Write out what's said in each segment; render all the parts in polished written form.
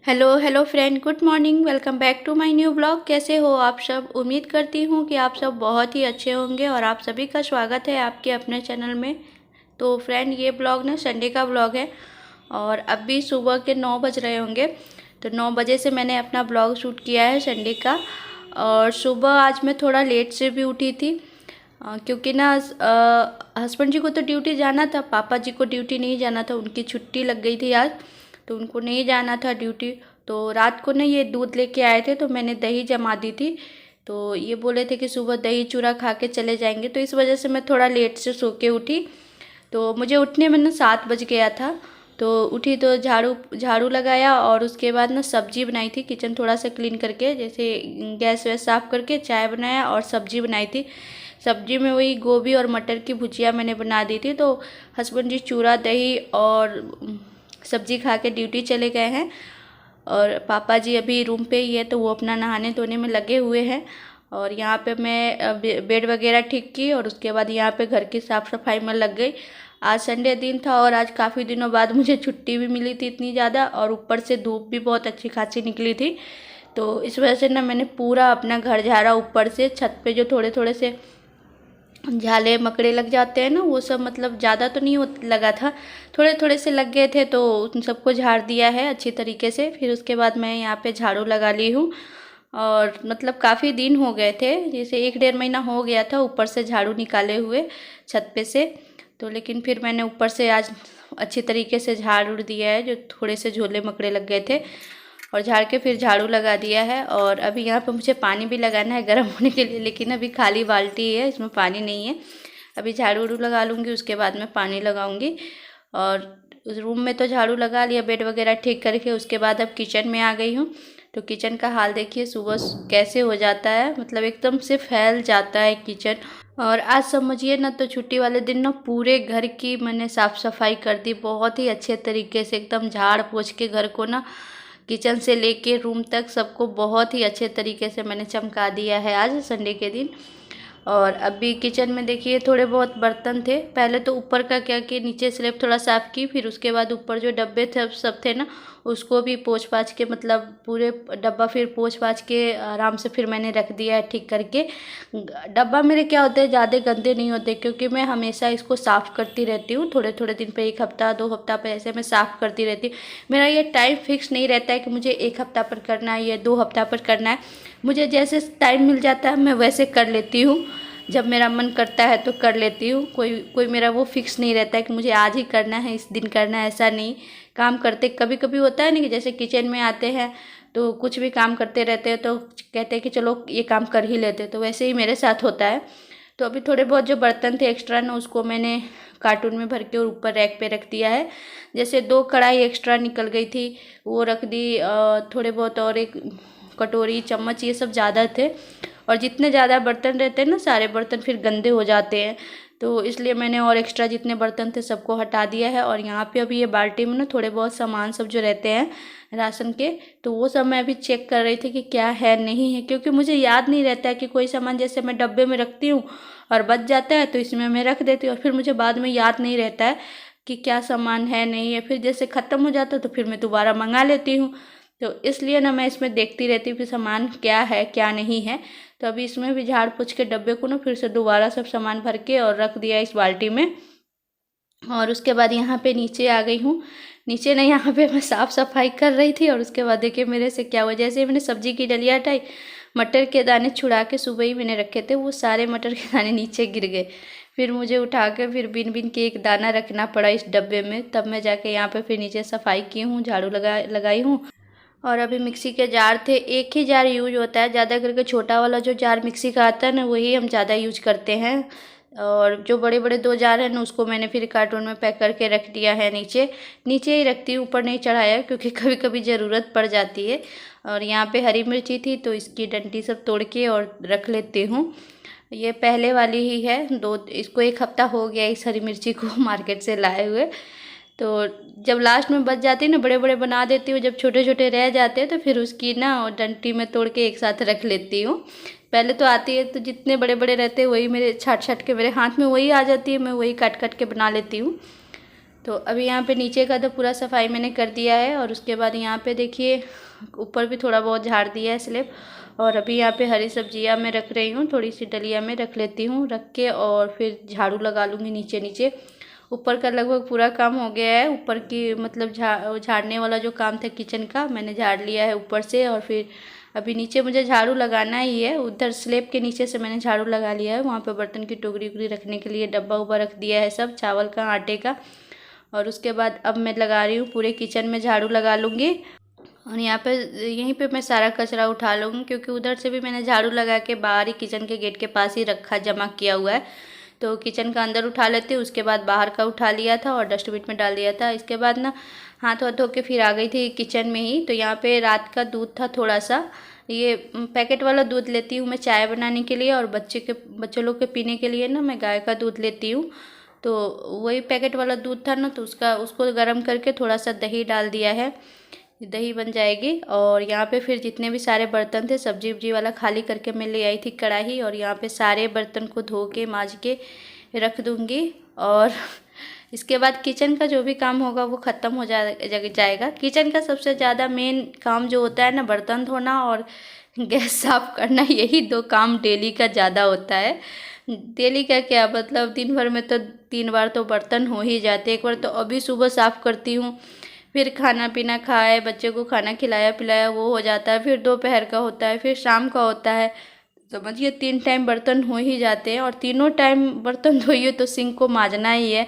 Hello hello friend, good morning. Welcome back to my new blog. कैसे हो आप सब? उम्मीद करती हूँ कि आप सब बहुत ही अच्छे होंगे और आप सभी का स्वागत है आपके अपने चैनल में। तो फ्रेंड, ये ब्लॉग ना संडे का ब्लॉग है और अभी सुबह के 9 बज रहे होंगे। तो 9 बजे से मैंने अपना ब्लॉग शूट किया है संडे का। और सुबह आज मैं थोड़ा लेट से भी उठी थी क्योंकि ना हस्बैंड जी को तो ड्यूटी जाना था, पापा जी को ड्यूटी नहीं जाना था, उनकी छुट्टी लग गई थी आज, तो उनको नहीं जाना था ड्यूटी। तो रात को ना ये दूध लेके आए थे तो मैंने दही जमा दी थी। तो ये बोले थे कि सुबह दही चूड़ा खा के चले जाएंगे, तो इस वजह से मैं थोड़ा लेट से सो के उठी। तो मुझे उठने में ना 7 बज गया था। तो उठी तो झाड़ू झाड़ू लगाया और उसके बाद ना सब्जी बनाई थी, किचन थोड़ा सा क्लीन करके, जैसे गैस वैस साफ़ करके चाय बनाया और सब्जी बनाई थी। सब्जी में वही गोभी और मटर की भुजिया मैंने बना दी थी। तो हस्बैंड जी चूड़ा दही और सब्जी खा के ड्यूटी चले गए हैं और पापा जी अभी रूम पे ही है, तो वो अपना नहाने धोने में लगे हुए हैं। और यहाँ पे मैं बेड वगैरह ठीक की और उसके बाद यहाँ पे घर की साफ़ सफाई में लग गई। आज संडे दिन था और आज काफ़ी दिनों बाद मुझे छुट्टी भी मिली थी इतनी ज़्यादा, और ऊपर से धूप भी बहुत अच्छी खासी निकली थी। तो इस वजह से ना मैंने पूरा अपना घर झाड़ा, ऊपर से छत पे जो थोड़े थोड़े से झाले मकड़े लग जाते हैं ना, वो सब मतलब ज़्यादा तो नहीं लगा था, थोड़े थोड़े से लग गए थे, तो उन सबको झाड़ दिया है अच्छी तरीके से। फिर उसके बाद मैं यहाँ पे झाड़ू लगा ली हूँ। और मतलब काफ़ी दिन हो गए थे, जैसे 1 डेढ़ महीना हो गया था ऊपर से झाड़ू निकाले हुए छत पे से। तो लेकिन फिर मैंने ऊपर से आज अच्छी तरीके से झाड़ उड़ दिया है, जो थोड़े से झोले मकड़े लग गए थे, और झाड़ के फिर झाड़ू लगा दिया है। और अभी यहाँ पे मुझे पानी भी लगाना है गर्म होने के लिए, लेकिन अभी खाली बाल्टी है, इसमें पानी नहीं है। अभी झाड़ू उड़ू लगा लूँगी, उसके बाद में पानी लगाऊंगी। और उस रूम में तो झाड़ू लगा लिया, बेड वगैरह ठीक करके, उसके बाद अब किचन में आ गई हूँ। तो किचन का हाल देखिए सुबह कैसे हो जाता है, मतलब एकदम से फैल जाता है किचन। और आज समझिए ना, तो छुट्टी वाले दिन ना पूरे घर की मैंने साफ़ सफाई कर दी बहुत ही अच्छे तरीके से, एकदम झाड़ पोंछ के घर को ना, किचन से लेके रूम तक सबको बहुत ही अच्छे तरीके से मैंने चमका दिया है आज संडे के दिन। और अभी किचन में देखिए थोड़े बहुत बर्तन थे, पहले तो ऊपर का क्या कि नीचे स्लैब थोड़ा साफ़ की, फिर उसके बाद ऊपर जो डब्बे थे सब थे ना, उसको भी पोंछ पाछ के, मतलब पूरे डब्बा फिर पोंछ पाछ के आराम से फिर मैंने रख दिया है ठीक करके। डब्बा मेरे क्या होते हैं, ज़्यादा गंदे नहीं होते, क्योंकि मैं हमेशा इसको साफ़ करती रहती हूँ, थोड़े थोड़े दिन पे, 1 हफ्ता 2 हफ्ता पे ऐसे मैं साफ़ करती रहती हूँ। मेरा ये टाइम फिक्स नहीं रहता है कि मुझे 1 हफ्ता पर करना है या 2 हफ्ता पर करना है, मुझे जैसे टाइम मिल जाता है मैं वैसे कर लेती हूँ। जब मेरा मन करता है तो कर लेती हूँ, कोई कोई मेरा वो फिक्स नहीं रहता है कि मुझे आज ही करना है, इस दिन करना है, ऐसा नहीं। काम करते कभी कभी होता है ना कि जैसे किचन में आते हैं तो कुछ भी काम करते रहते हैं, तो कहते हैं कि चलो ये काम कर ही लेते, तो वैसे ही मेरे साथ होता है। तो अभी थोड़े बहुत जो बर्तन थे एक्स्ट्रा ना, उसको मैंने कार्टून में भर के और ऊपर रैक पे रख दिया है। जैसे 2 कढ़ाई एक्स्ट्रा निकल गई थी, वो रख दी, थोड़े बहुत, और एक कटोरी चम्मच ये सब ज़्यादा थे। और जितने ज़्यादा बर्तन रहते हैं ना, सारे बर्तन फिर गंदे हो जाते हैं, तो इसलिए मैंने और एक्स्ट्रा जितने बर्तन थे सबको हटा दिया है। और यहाँ पे अभी ये बाल्टी में ना थोड़े बहुत सामान सब जो रहते हैं राशन के, तो वो सब मैं अभी चेक कर रही थी कि क्या है नहीं है, क्योंकि मुझे याद नहीं रहता है कि कोई सामान जैसे मैं डब्बे में रखती हूँ और बच जाता है तो इसमें मैं रख देती हूँ, और फिर मुझे बाद में याद नहीं रहता है कि क्या सामान है नहीं है, फिर जैसे ख़त्म हो जाता है तो फिर मैं दोबारा मंगा लेती हूँ। तो इसलिए ना मैं इसमें देखती रहती हूँ कि सामान क्या है क्या नहीं है। तो अभी इसमें भी झाड़ पोंछ के डब्बे को ना फिर से दोबारा सब सामान भर के और रख दिया इस बाल्टी में। और उसके बाद यहाँ पे नीचे आ गई हूँ। नीचे ना, यहाँ पे मैं साफ़ सफाई कर रही थी और उसके बाद देखिए मेरे से क्या हुआ, जैसे मैंने सब्जी की डलिया हटाई, मटर के दाने छुड़ा के सुबह ही मैंने रखे थे, वो सारे मटर के दाने नीचे गिर गए। फिर मुझे उठा के फिर बिन बिन के एक दाना रखना पड़ा इस डब्बे में, तब मैं जाके यहाँ पे फिर नीचे सफाई की हूँ, झाड़ू लगाई हूँ। और अभी मिक्सी के जार थे, एक ही जार यूज होता है ज़्यादा करके, छोटा वाला जो जार मिक्सी का आता है ना, वही हम ज़्यादा यूज करते हैं। और जो बड़े बड़े 2 जार हैं ना, उसको मैंने फिर कार्टून में पैक करके रख दिया है, नीचे नीचे ही रखती हूँ, ऊपर नहीं चढ़ाया, क्योंकि कभी कभी ज़रूरत पड़ जाती है। और यहाँ पे हरी मिर्ची थी तो इसकी डंडी सब तोड़ के और रख लेती हूँ। ये पहले वाली ही है, इसको 1 हफ्ता हो गया इस हरी मिर्ची को मार्केट से लाए हुए। तो जब लास्ट में बच जाती है ना, बड़े बड़े बना देती हूँ, जब छोटे छोटे रह जाते हैं तो फिर उसकी ना डंडी में तोड़ के एक साथ रख लेती हूँ। पहले तो आती है तो जितने बड़े बड़े रहते हैं वही मेरे छाट छाट के मेरे हाथ में वही आ जाती है, मैं वही काट काट के बना लेती हूँ। तो अभी यहाँ पे नीचे का तो पूरा सफाई मैंने कर दिया है और उसके बाद यहाँ पे देखिए ऊपर भी थोड़ा बहुत झाड़ दिया है स्लैब। और अभी यहाँ पे हरी सब्जियाँ मैं रख रही हूँ, थोड़ी सी डलिया में रख लेती हूँ, रख के और फिर झाड़ू लगा लूँगी नीचे नीचे। ऊपर का लगभग पूरा काम हो गया है। ऊपर की मतलब झाड़ने वाला जो काम था किचन का मैंने झाड़ लिया है ऊपर से। और फिर अभी नीचे मुझे झाड़ू लगाना ही है। उधर स्लैब के नीचे से मैंने झाड़ू लगा लिया है। वहाँ पे बर्तन की टोकरी उकरी रखने के लिए डब्बा उब्बा रख दिया है, सब चावल का आटे का। और उसके बाद अब मैं लगा रही हूँ पूरे किचन में झाड़ू लगा लूँगी। और यहाँ पे यहीं पे मैं सारा कचरा उठा लूँगी, क्योंकि उधर से भी मैंने झाड़ू लगा के बाहर ही किचन के गेट के पास ही रखा, जमा किया हुआ है। तो किचन का अंदर उठा लेती हूँ, उसके बाद बाहर का उठा लिया था और डस्टबिन में डाल दिया था। इसके बाद ना हाथ वाथ धो के फिर आ गई थी किचन में ही। तो यहाँ पे रात का दूध था थोड़ा सा, ये पैकेट वाला दूध लेती हूँ मैं चाय बनाने के लिए, और बच्चे लोग के पीने के लिए ना मैं गाय का दूध लेती हूँ। तो वही पैकेट वाला दूध था ना, तो उसको गर्म करके थोड़ा सा दही डाल दिया है, दही बन जाएगी। और यहाँ पे फिर जितने भी सारे बर्तन थे सब्जी उब्जी वाला खाली करके मैं ले आई थी कढ़ाई, और यहाँ पे सारे बर्तन को धो के मांज के रख दूँगी। और इसके बाद किचन का जो भी काम होगा वो ख़त्म हो जाएगा। किचन का सबसे ज़्यादा मेन काम जो होता है ना, बर्तन धोना और गैस साफ़ करना, यही दो काम डेली का ज़्यादा होता है। डेली का क्या मतलब, दिन भर में तो 3 बार तो बर्तन हो ही जाते। एक बार तो अभी सुबह साफ़ करती हूँ, फिर खाना पीना खाए, बच्चे को खाना खिलाया पिलाया वो हो जाता है, फिर दोपहर का होता है, फिर शाम का होता है। समझिए 3 टाइम बर्तन हो ही जाते हैं। और तीनों टाइम बर्तन धोइए तो सिंक को मांजना ही है।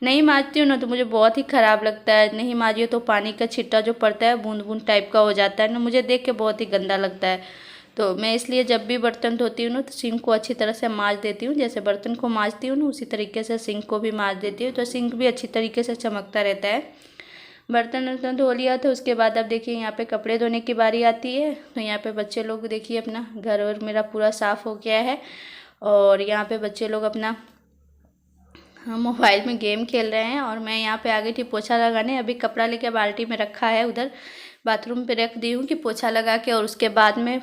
नहीं मांजती हूँ ना तो मुझे बहुत ही ख़राब लगता है। नहीं मांजिए तो पानी का छिट्टा जो पड़ता है बूंद बूंद टाइप का हो जाता है ना, मुझे देख के बहुत ही गंदा लगता है। तो मैं इसलिए जब भी बर्तन धोती हूँ ना तो सिंक को अच्छी तरह से मांज देती हूँ। जैसे बर्तन को मांजती हूँ ना उसी तरीके से सिंक को भी मांज देती हूँ, तो सिंक भी अच्छी तरीके से चमकता रहता है। बर्तन वर्तन धो लिया तो उसके बाद अब देखिए यहाँ पे कपड़े धोने की बारी आती है। तो यहाँ पे बच्चे लोग देखिए अपना घर और मेरा पूरा साफ़ हो गया है। और यहाँ पे बच्चे लोग अपना मोबाइल में गेम खेल रहे हैं, और मैं यहाँ पे आ गई थी पोछा लगाने। अभी कपड़ा लेके बाल्टी में रखा है, उधर बाथरूम पे रख दी हूँ कि पोछा लगा के और उसके बाद में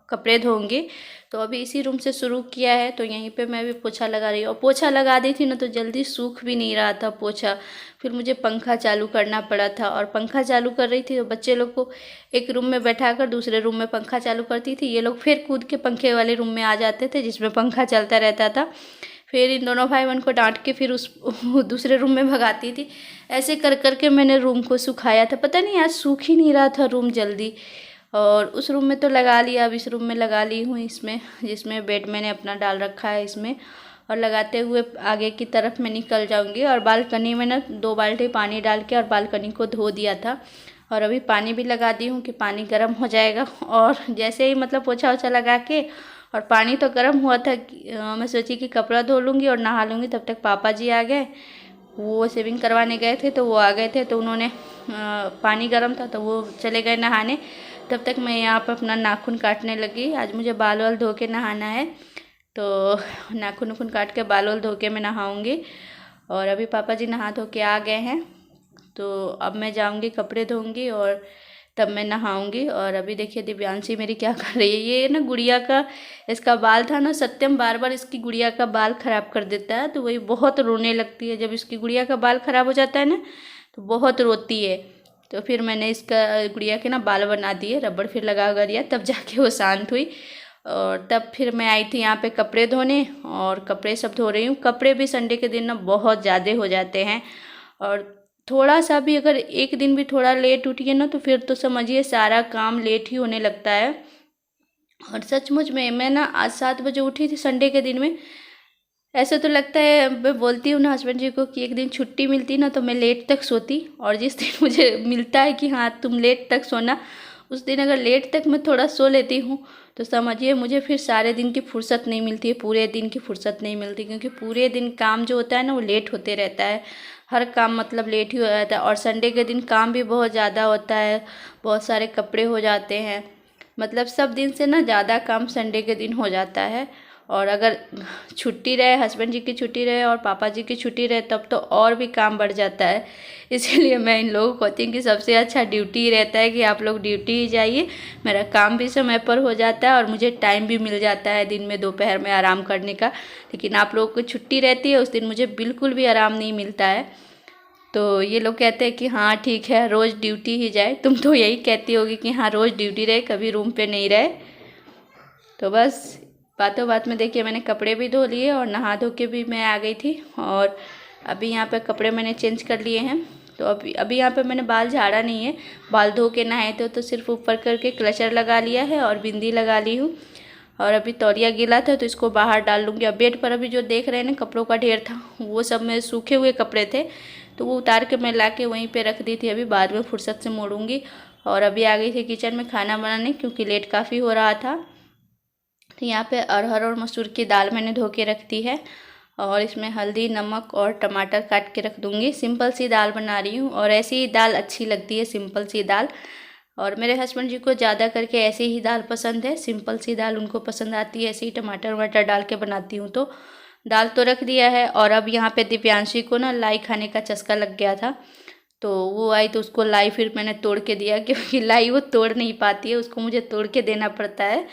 कपड़े धोंगी। तो अभी इसी रूम से शुरू किया है, तो यहीं पे मैं भी पोछा लगा रही हूँ। और पोछा लगा दी थी ना तो जल्दी सूख भी नहीं रहा था पोछा, फिर मुझे पंखा चालू करना पड़ा था। और पंखा चालू कर रही थी तो बच्चे लोग को एक रूम में बैठाकर दूसरे रूम में पंखा चालू करती थी, ये लोग फिर कूद के पंखे वाले रूम में आ जाते थे जिसमें पंखा चलता रहता था। फिर इन दोनों भाई बहन को डांट के फिर उस दूसरे रूम में भगाती थी। ऐसे कर कर के मैंने रूम को सुखाया था, पता नहीं आज सूख ही नहीं रहा था रूम जल्दी। और उस रूम में तो लगा लिया, अब इस रूम में लगा ली हूँ, इसमें जिसमें बेड मैंने अपना डाल रखा है इसमें। और लगाते हुए आगे की तरफ मैं निकल जाऊँगी। और बालकनी में ना 2 बाल्टी पानी डाल के और बालकनी को धो दिया था, और अभी पानी भी लगा दी हूँ कि पानी गर्म हो जाएगा। और जैसे ही मतलब पोछा ओछा लगा के और पानी तो गर्म हुआ था मैं सोची कि कपड़ा धो लूँगी और नहा लूँगी, तब तक पापा जी आ गए। वो शेविंग करवाने गए थे तो वो आ गए थे, तो उन्होंने पानी गर्म था तो वो चले गए नहाने। तब तक मैं यहाँ पर अपना नाखून काटने लगी। आज मुझे बाल वाल धो के नहाना है, तो नाखून उखून काट के बाल वाल धो के मैं नहाऊँगी। और अभी पापा जी नहा धो के आ गए हैं, तो अब मैं जाऊँगी कपड़े धोऊँगी और तब मैं नहाऊँगी। और अभी देखिए दिव्यांशी मेरी क्या कर रही है। ये ना गुड़िया का इसका बाल था ना, सत्यम बार बार इसकी गुड़िया का बाल ख़राब कर देता है, तो वही बहुत रोने लगती है। जब इसकी गुड़िया का बाल ख़राब हो जाता है ना तो बहुत रोती है। तो फिर मैंने इसका गुड़िया के ना बाल बना दिए, रबड़ फिर लगा दिया, तब जाके वो शांत हुई। और तब फिर मैं आई थी यहाँ पे कपड़े धोने, और कपड़े सब धो रही हूँ। कपड़े भी संडे के दिन ना बहुत ज़्यादा हो जाते हैं, और थोड़ा सा भी अगर एक दिन भी थोड़ा लेट उठिए ना तो फिर तो समझिए सारा काम लेट ही होने लगता है। और सचमुच में मैं ना आज 7 बजे उठी थी संडे के दिन में। ऐसे तो लगता है, मैं बोलती हूँ ना हस्बैंड जी को कि एक दिन छुट्टी मिलती ना तो मैं लेट तक सोती, और जिस दिन मुझे मिलता है कि हाँ तुम लेट तक सोना, उस दिन अगर लेट तक मैं थोड़ा सो लेती हूँ तो समझिए मुझे फिर सारे दिन की फुर्सत नहीं मिलती है, पूरे दिन की फुर्सत नहीं मिलती, क्योंकि पूरे दिन काम जो होता है ना वो लेट होते रहता है। हर काम मतलब लेट ही हो जाता है। और संडे के दिन काम भी बहुत ज़्यादा होता है, बहुत सारे कपड़े हो जाते हैं, मतलब सब दिन से ना ज़्यादा काम संडे के दिन हो जाता है। और अगर छुट्टी रहे, हस्बैंड जी की छुट्टी रहे और पापा जी की छुट्टी रहे, तब तो और भी काम बढ़ जाता है। इसीलिए मैं इन लोगों को कहती हूँ कि सबसे अच्छा ड्यूटी ही रहता है कि आप लोग ड्यूटी ही जाइए, मेरा काम भी समय पर हो जाता है और मुझे टाइम भी मिल जाता है दिन में दोपहर में आराम करने का। लेकिन आप लोगों को छुट्टी रहती है उस दिन मुझे बिल्कुल भी आराम नहीं मिलता है। तो ये लोग कहते हैं कि हाँ ठीक है, रोज़ ड्यूटी ही जाए। तुम तो यही कहती होगी कि हाँ रोज़ ड्यूटी रहे, कभी रूम पे नहीं रहे। तो बस बातों बात में देखिए मैंने कपड़े भी धो लिए और नहा धो के भी मैं आ गई थी। और अभी यहाँ पे कपड़े मैंने चेंज कर लिए हैं। तो अभी यहाँ पे मैंने बाल झाड़ा नहीं है, बाल धो के नहाए थे तो सिर्फ ऊपर करके क्लचर लगा लिया है और बिंदी लगा ली हूँ। और अभी तौलिया गीला था तो इसको बाहर डाल लूँगी। अब बेड पर अभी जो देख रहे हैं ना कपड़ों का ढेर था, वो सब मेरे सूखे हुए कपड़े थे, तो वो उतार के मैं ला के वहीं पे रख दी थी। अभी बाद में फुर्सत से मोड़ूंगी। और अभी आ गई थी किचन में खाना बनाने, क्योंकि लेट काफ़ी हो रहा था। तो यहाँ पे अरहर और मसूर की दाल मैंने धो के रख दी है और इसमें हल्दी, नमक और टमाटर काट के रख दूँगी। सिंपल सी दाल बना रही हूँ और ऐसी ही दाल अच्छी लगती है, सिंपल सी दाल। और मेरे हस्बैंड जी को ज़्यादा करके ऐसी ही दाल पसंद है, सिंपल सी दाल उनको पसंद आती है। ऐसे ही टमाटर वमाटर डाल के बनाती हूँ। तो दाल तो रख दिया है। और अब यहाँ पे दिव्यांशी को ना लाई खाने का चस्का लग गया था, तो वो आई तो उसको लाई फिर मैंने तोड़ के दिया, क्योंकि लाई वो तोड़ नहीं पाती है, उसको मुझे तोड़ के देना पड़ता है।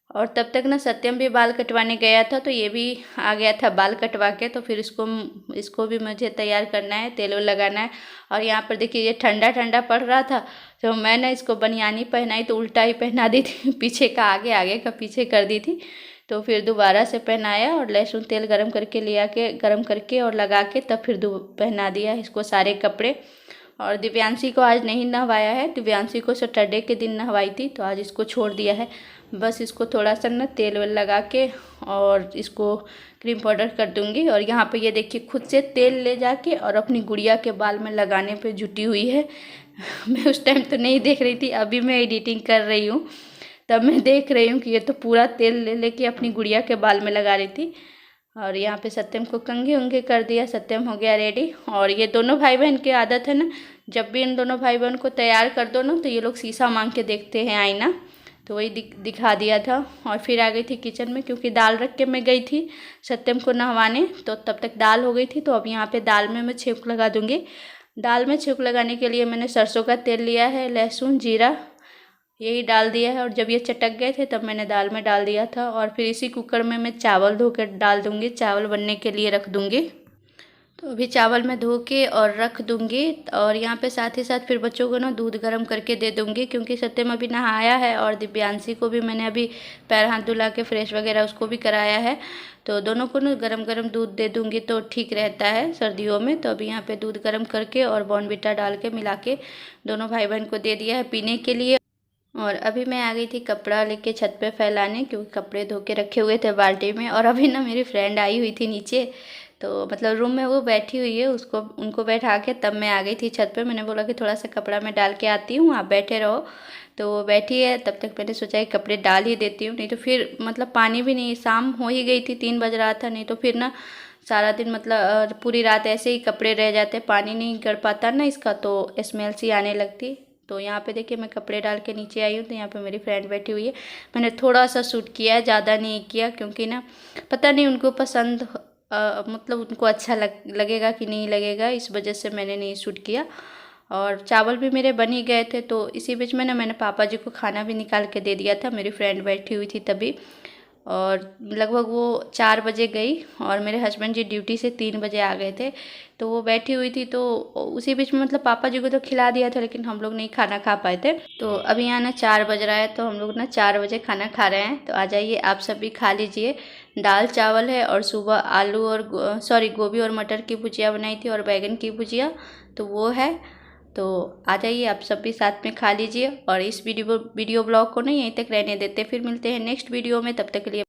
और तब तक ना सत्यम भी बाल कटवाने गया था, तो ये भी आ गया था बाल कटवा के। तो फिर इसको भी मुझे तैयार करना है, तेल लगाना है। और यहाँ पर देखिए ये ठंडा ठंडा पड़ रहा था, तो मैंने इसको बनियानी पहनाई तो उल्टा ही पहना दी थी, पीछे का आगे, आगे का पीछे कर दी थी। तो फिर दोबारा से पहनाया और लहसुन तेल गरम करके ले आके गरम करके और लगा के तब फिर पहना दिया इसको सारे कपड़े। और दिव्यांशी को आज नहीं नहवाया है, दिव्यांशी को सैटरडे के दिन नहवाई थी, तो आज इसको छोड़ दिया है। बस इसको थोड़ा सा ना तेल वेल लगा के और इसको क्रीम पाउडर कर दूंगी। और यहाँ पे ये देखिए खुद से तेल ले जाके और अपनी गुड़िया के बाल में लगाने पे जुटी हुई है। मैं उस टाइम तो नहीं देख रही थी, अभी मैं एडिटिंग कर रही हूँ तब मैं देख रही हूँ कि ये तो पूरा तेल ले लेके अपनी गुड़िया के बाल में लगा रही थी। और यहाँ पे सत्यम को कंघे उंघे कर दिया, सत्यम हो गया रेडी। और ये दोनों भाई बहन की आदत है ना, जब भी इन दोनों भाई बहन को तैयार कर दो ना तो ये लोग शीशा मांग के देखते हैं, आईना। तो वही दिखा दिया था। और फिर आ गई थी किचन में, क्योंकि दाल रख के मैं गई थी सत्यम को नहवाने, तो तब तक दाल हो गई थी। तो अब यहाँ पे दाल में मैं छौंक लगा दूँगी। दाल में छौंक लगाने के लिए मैंने सरसों का तेल लिया है, लहसुन, जीरा यही डाल दिया है। और जब ये चटक गए थे तब मैंने दाल में डाल दिया था। और फिर इसी कुकर में मैं चावल धो कर डाल दूँगी, चावल बनने के लिए रख दूँगी। तो अभी चावल मैं धो के और रख दूँगी। और यहाँ पे साथ ही साथ फिर बच्चों को ना दूध गर्म करके दे दूँगी, क्योंकि सत्यम अभी नहाया है और दिव्यांशी को भी मैंने अभी पैर हाथ धुला के फ्रेश वगैरह उसको भी कराया है। तो दोनों को ना गरम गरम दूध दे दूँगी तो ठीक रहता है सर्दियों में। तो अभी यहाँ पे दूध गर्म करके और बॉर्नविटा डाल के मिला के दोनों भाई बहन को दे दिया है पीने के लिए। और अभी मैं आ गई थी कपड़ा लेके छत पे फैलाने, क्योंकि कपड़े धो के रखे हुए थे बाल्टी में। और अभी ना मेरी फ्रेंड आई हुई थी नीचे, तो मतलब रूम में वो बैठी हुई है, उनको बैठा के तब मैं आ गई थी छत पे। मैंने बोला कि थोड़ा सा कपड़ा मैं डाल के आती हूँ, आप बैठे रहो। तो वो बैठी है, तब तक मैंने सोचा कि कपड़े डाल ही देती हूँ, नहीं तो फिर मतलब पानी भी नहीं, शाम हो ही गई थी, 3 बज रहा था, नहीं तो फिर ना सारा दिन मतलब पूरी रात ऐसे ही कपड़े रह जाते, पानी नहीं गड़ पाता ना इसका, तो स्मेल सी आने लगती। तो यहाँ पे देखिए मैं कपड़े डाल के नीचे आई हूँ, तो यहाँ पे मेरी फ्रेंड बैठी हुई है। मैंने थोड़ा सा शूट किया है, ज़्यादा नहीं किया, क्योंकि ना पता नहीं उनको पसंद मतलब उनको अच्छा लगेगा कि नहीं लगेगा, इस वजह से मैंने नहीं शूट किया। और चावल भी मेरे बन ही गए थे। तो इसी बीच में ना मैंने पापा जी को खाना भी निकाल के दे दिया था, मेरी फ्रेंड बैठी हुई थी तभी। और लगभग वो 4 बजे गई और मेरे हस्बैंड जी ड्यूटी से 3 बजे आ गए थे। तो वो बैठी हुई थी, तो उसी बीच में मतलब पापा जी को तो खिला दिया था, लेकिन हम लोग नहीं खाना खा पाए थे। तो अभी यहाँ ना 4 बज रहा है, तो हम लोग ना 4 बजे खाना खा रहे हैं। तो आ जाइए आप सब भी खा लीजिए। दाल चावल है और सुबह आलू और गोभी और मटर की भुजिया बनाई थी और बैगन की भुजिया, तो वो है। तो आ जाइए आप सब भी साथ में खा लीजिए। और इस वीडियो ब्लॉग को ना यहीं तक रहने देते, फिर मिलते हैं नेक्स्ट वीडियो में, तब तक के लिए